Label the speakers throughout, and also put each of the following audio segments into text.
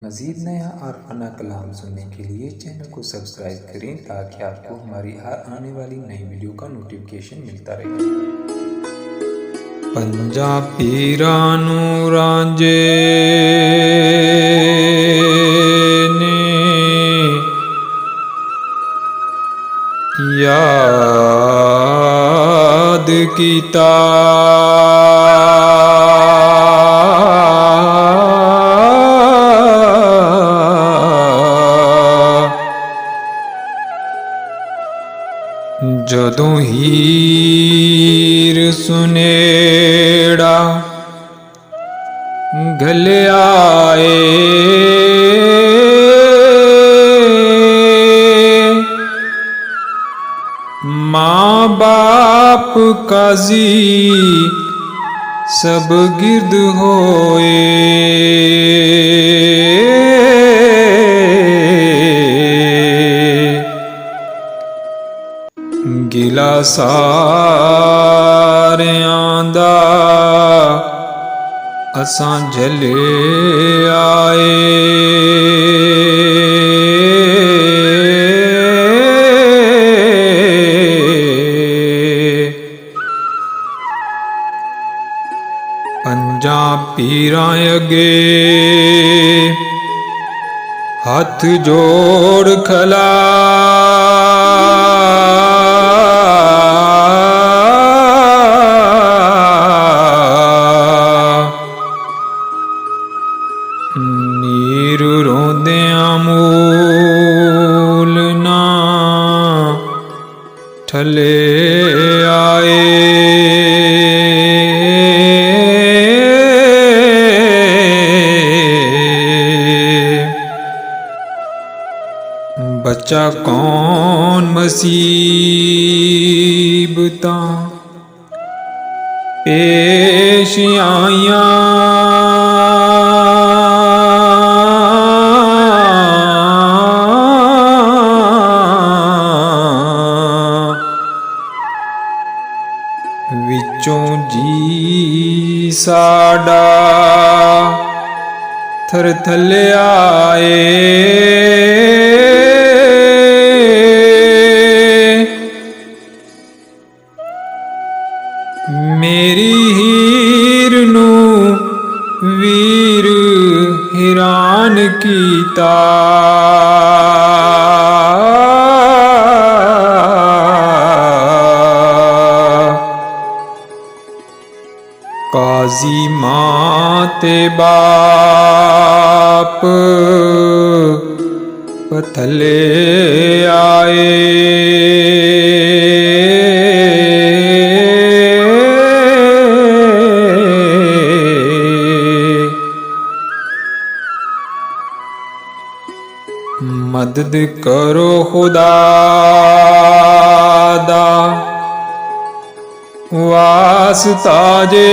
Speaker 1: मज़ीद नया और फना कलाम सुनने के लिए चैनल को सब्सक्राइब करें ताकि आपको हमारी हर आने वाली नई वीडियो का नोटिफिकेशन मिलता रहे। पंजा पीरां नूं रांझे ने याद कीता, जदों हीर सुनेड़ा घलिया माँ बाप काजी सब गिरद होए, गिला सारियां दा असां झले आए, पंजा पीरां अगे हथ जोड़ खला, नीर रोंदियां मूल ना ठले आए, बच्चा कौन मुसीबतां पेश आइयां, विचों जी साडा थर थले आए, मेरी हीर नूं वीर हैरान कीता, काजी मां ते बाप पथले आए, मदद करो खुदा दा वास्ता जे,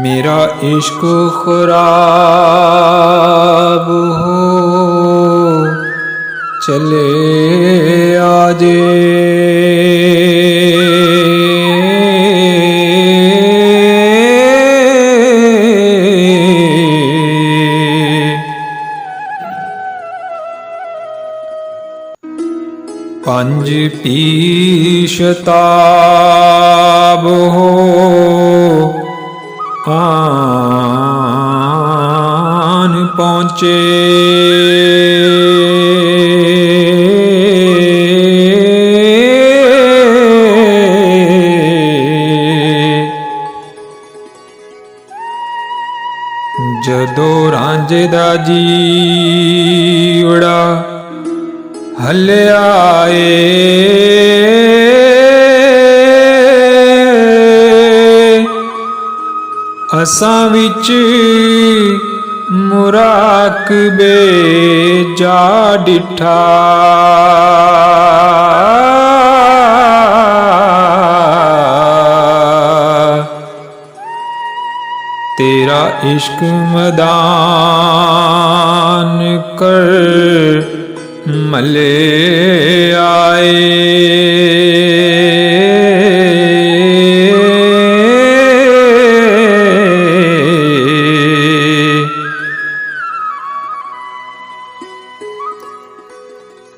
Speaker 1: मेरा इश्क खराब हो चले आजे, पंज पीशताब हो आन पहुँचे, जदों रांझे दा जीवड़ा हले आए, असां विच मुराकबे जा डिठा, तेरा इश्क मैदान कर मले आए,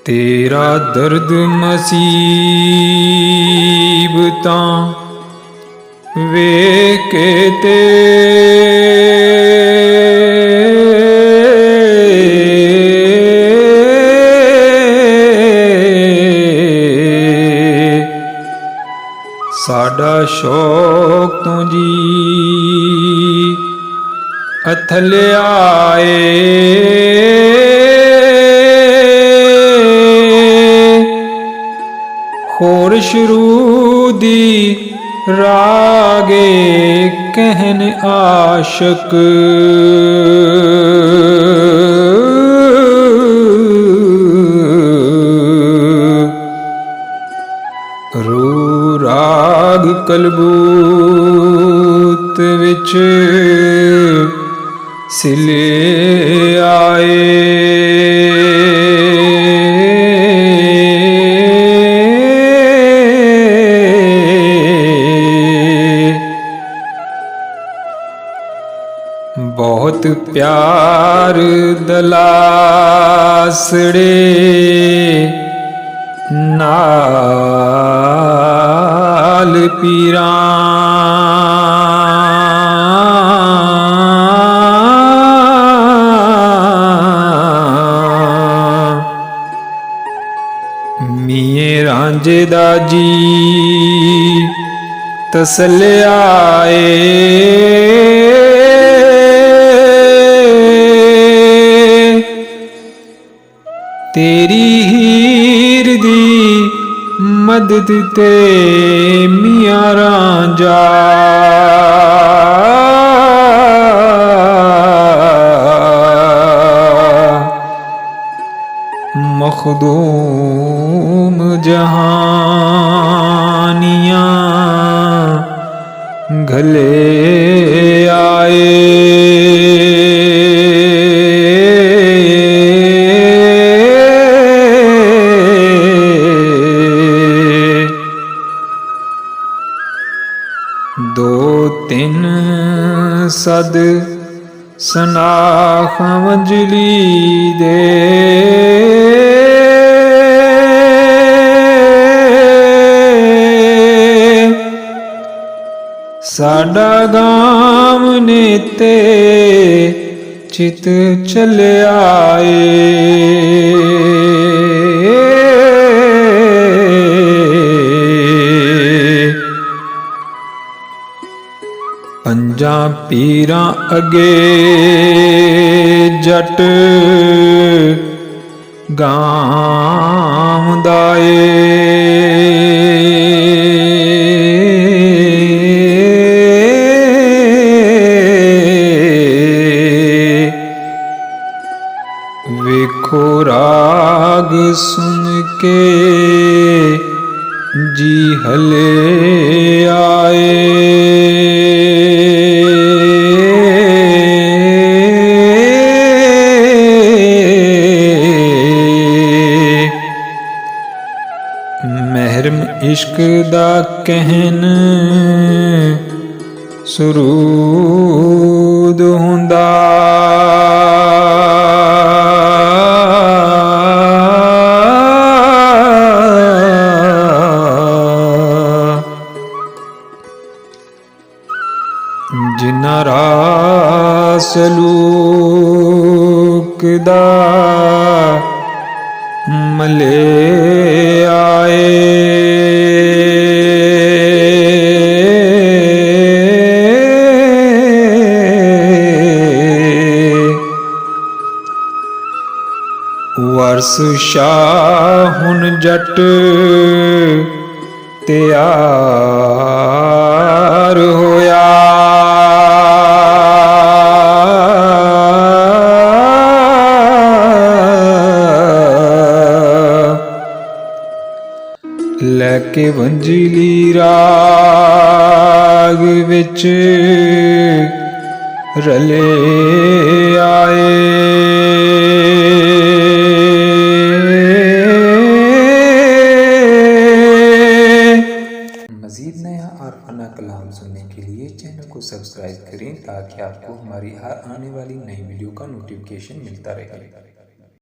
Speaker 1: तेरा दर्द मुसीबतां वेख के ते साडा शौक तो जी अथल आए होर शुरू दी रागे कहन आशक रू राग कलबूत विच सिले आए बहुत प्यार दलासड़े नाल पीरा मिये रांझे दा जी तसल आए तेरी हीर दी मदद ते मियां रांझा मखदूम जहानियां गले आए दो तीन सद सनाख मंजली दे साडा गाम ने ते चित चले आए पंजा पीरां अगे जट गाम दाए वेखो राग सुन के जी हले आए महरम इश्क दा कहन सुरूद हुंदा जिन्ना सलूक दा मले आए वर्ष शाह हुन जट तैयार होया लैके वंजीली राग विच रले आए मज़ीद नया और अना कलाम सुनने के लिए चैनल को सब्सक्राइब करें ताकि आपको हमारी हर आने वाली नई वीडियो का नोटिफिकेशन मिलता रहे।